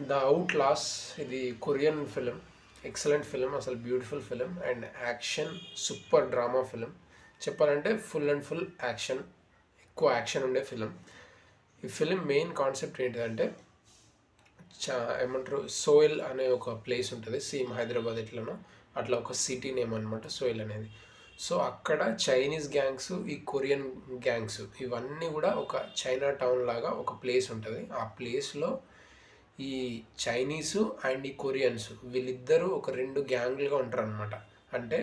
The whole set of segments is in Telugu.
ద అవుట్ లాస్ ఇది కొరియన్ ఫిలిం. ఎక్సలెంట్ ఫిలిం, అసలు beautiful film and action, super drama film. చెప్పాలంటే ఫుల్ అండ్ ఫుల్ యాక్షన్, ఎక్కువ యాక్షన్ ఉండే ఫిలిం. ఈ ఫిలిం మెయిన్ కాన్సెప్ట్ ఏంటిదంటే ఏమంటారు, సోయల్ అనే ఒక ప్లేస్ ఉంటుంది సేమ్ హైదరాబాద్ ఎట్లనో అట్లా ఒక సిటీ నేమ్ అనమాట సోయల్ అనేది. సో అక్కడ చైనీస్ గ్యాంగ్స్, ఈ కొరియన్ గ్యాంగ్స్ ఇవన్నీ కూడా ఒక చైనా టౌన్ లాగా ఒక ప్లేస్ ఉంటుంది. ఆ ప్లేస్లో ఈ చైనీసు అండ్ ఈ కొరియన్స్ వీళ్ళిద్దరూ ఒక రెండు గ్యాంగ్లుగా ఉంటారు అనమాట. అంటే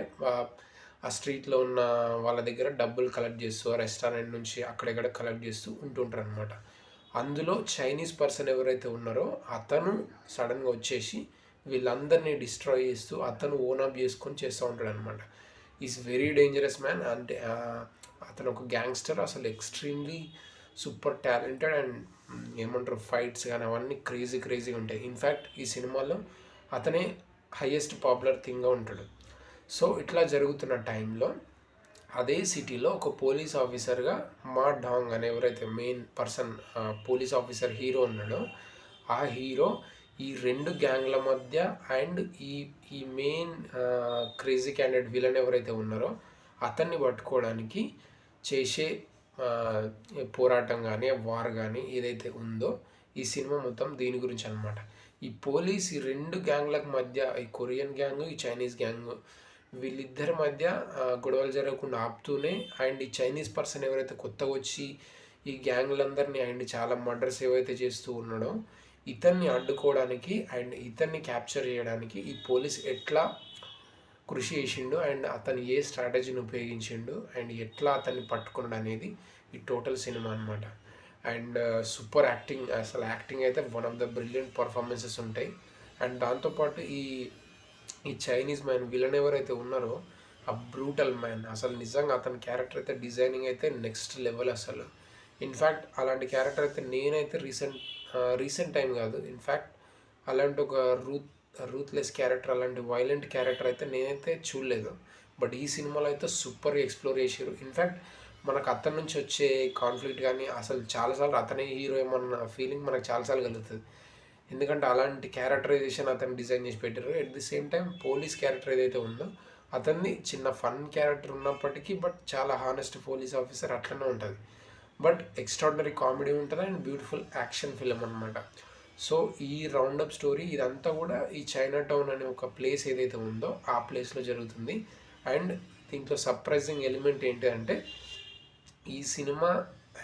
ఆ స్ట్రీట్లో ఉన్న వాళ్ళ దగ్గర డబ్బులు కలెక్ట్ చేస్తూ రెస్టారెంట్ నుంచి అక్కడెక్కడ కలెక్ట్ చేస్తూ ఉంటుంటారు అనమాట. అందులో చైనీస్ పర్సన్ ఎవరైతే ఉన్నారో అతను సడన్గా వచ్చేసి వీళ్ళందరినీ డిస్ట్రాయ్ చేస్తూ అతను ఓన్ అప్ చేసుకొని చేస్తూ ఉంటాడు అనమాట. Is very dangerous man. అంటే అతను ఒక గ్యాంగ్స్టర్, అసలు ఎక్స్ట్రీమ్లీ సూపర్ టాలెంటెడ్ అండ్ ఏమంటారు ఫైట్స్ కానీ అవన్నీ క్రేజీగా ఉంటాయి. ఇన్ఫ్యాక్ట్ ఈ సినిమాలో అతనే హయ్యెస్ట్ పాపులర్ థింగ్గా ఉంటాడు. సో ఇట్లా జరుగుతున్న టైంలో అదే సిటీలో ఒక పోలీస్ ఆఫీసర్గా మా డాంగ్ అనే ఎవరైతే main person police officer hero ఉన్నాడో ఆ హీరో ఈ రెండు గ్యాంగ్ల మధ్య అండ్ ఈ ఈ మెయిన్ క్రేజీ క్యాండిడేట్ విలన్ ఎవరైతే ఉన్నారో అతన్ని పట్టుకోవడానికి చేసే పోరాటం కానీ వార్ కానీ ఏదైతే ఉందో ఈ సినిమా మొత్తం దీని గురించి అనమాట. ఈ పోలీస్ ఈ రెండు గ్యాంగ్లకు మధ్య, ఈ కొరియన్ గ్యాంగ్, ఈ చైనీస్ గ్యాంగ్, వీళ్ళిద్దరి మధ్య గొడవలు జరగకుండా ఆపుతూనే అండ్ ఈ చైనీస్ పర్సన్ ఎవరైతే కొత్తగా వచ్చి ఈ గ్యాంగ్లందరినీ అండ్ చాలా మర్డర్స్ ఏవైతే చేస్తూ ఉన్నాడో ఇతన్ని అడ్డుకోవడానికి అండ్ ఇతన్ని క్యాప్చర్ చేయడానికి ఈ పోలీస్ ఎట్లా కృషి చేసిండు అండ్ అతను ఏ స్ట్రాటజీని ఉపయోగించిండు అండ్ ఎట్లా అతన్ని పట్టుకున్నాడు అనేది ఈ టోటల్ సినిమా అనమాట. అండ్ సూపర్ యాక్టింగ్, అసలు యాక్టింగ్ అయితే one of the brilliant performances ఉంటాయి. అండ్ దాంతోపాటు ఈ ఈ చైనీస్ మ్యాన్ విలన్ ఎవరైతే ఉన్నారో ఆ బ్రూటల్ మ్యాన్, అసలు నిజంగా అతని క్యారెక్టర్ అయితే డిజైనింగ్ అయితే నెక్స్ట్ లెవెల్ అసలు. ఇన్ఫ్యాక్ట్ అలాంటి క్యారెక్టర్ అయితే నేనైతే రీసెంట్ టైం కాదు, ఇన్ఫ్యాక్ట్ అలాంటి ఒక రూత్లెస్ క్యారెక్టర్, అలాంటి వైలెంట్ క్యారెక్టర్ అయితే నేనైతే చూడలేదు. బట్ ఈ సినిమాలో అయితే సూపర్గా ఎక్స్ప్లోర్ చేసారు. ఇన్ఫ్యాక్ట్ మనకు అతని నుంచి వచ్చే కాన్ఫ్లిక్ట్ కానీ అసలు చాలాసార్లు అతనే హీరో ఏమన్న ఫీలింగ్ మనకు చాలాసార్లు కలుగుతుంది. ఎందుకంటే అలాంటి క్యారెక్టరైజేషన్ అతను డిజైన్ చేసి పెట్టారు. At the same time police character ఏదైతే ఉందో అతన్ని చిన్న ఫన్ క్యారెక్టర్ ఉన్నప్పటికీ బట్ చాలా హానెస్ట్ పోలీస్ ఆఫీసర్ అట్లనే ఉంటుంది. బట్ ఎక్స్ట్రాడినరీ కామెడీ ఉంటుంది అండ్ బ్యూటిఫుల్ యాక్షన్ ఫిలిం అనమాట. సో ఈ రౌండప్ స్టోరీ ఇదంతా కూడా ఈ చైనా టౌన్ అనే ఒక ప్లేస్ ఏదైతే ఉందో ఆ ప్లేస్లో జరుగుతుంది. అండ్ దీంట్లో సర్ప్రైజింగ్ ఎలిమెంట్ ఏంటి అంటే ఈ సినిమా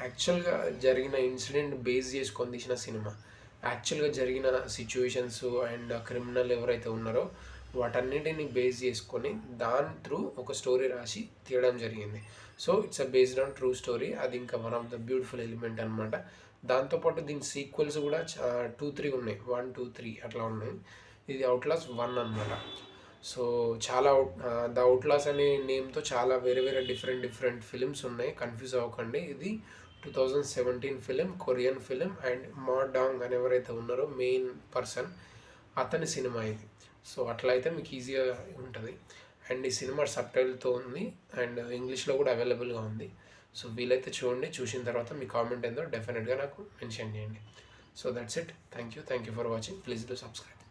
యాక్చువల్గా జరిగిన ఇన్సిడెంట్ బేస్ చేసుకొని తీసిన సినిమా. యాక్చువల్గా జరిగిన సిచ్యువేషన్స్ అండ్ క్రిమినల్ ఎవరైతే ఉన్నారో వాటన్నిటిని బేస్ చేసుకొని దాని త్రూ ఒక స్టోరీ రాసి తీయడం జరిగింది. So it's a based on true story. అది ఇంకా one of the beautiful element అనమాట. దాంతోపాటు దీని సీక్వెల్స్ కూడా 2-3 ఉన్నాయి, 1-2-3 అట్లా ఉన్నాయి. ఇది అవుట్లాస్ 1 అనమాట. సో చాలా ద అవుట్లాస్ అనే నేమ్తో చాలా వేరే డిఫరెంట్ ఫిలిమ్స్ ఉన్నాయి, కన్ఫ్యూజ్ అవ్వకండి. ఇది 2017 ఫిలిం, కొరియన్ ఫిలిం అండ్ మా డాంగ్ అని ఎవరైతే ఉన్నారో మెయిన్ పర్సన్ అతని సినిమా ఇది. సో అట్లా అయితే మీకు ఈజీగా ఉంటుంది. అండ్ ఈ సినిమా సబ్టైటిల్తో ఉంది అండ్ ఇంగ్లీష్లో కూడా అవైలబుల్గా ఉంది. సో వీలైతే చూడండి, చూసిన తర్వాత మీ కామెంట్ ఏందో డెఫినెట్గా నాకు మెన్షన్ చేయండి. So that's it. Thank you for watching. Please do subscribe.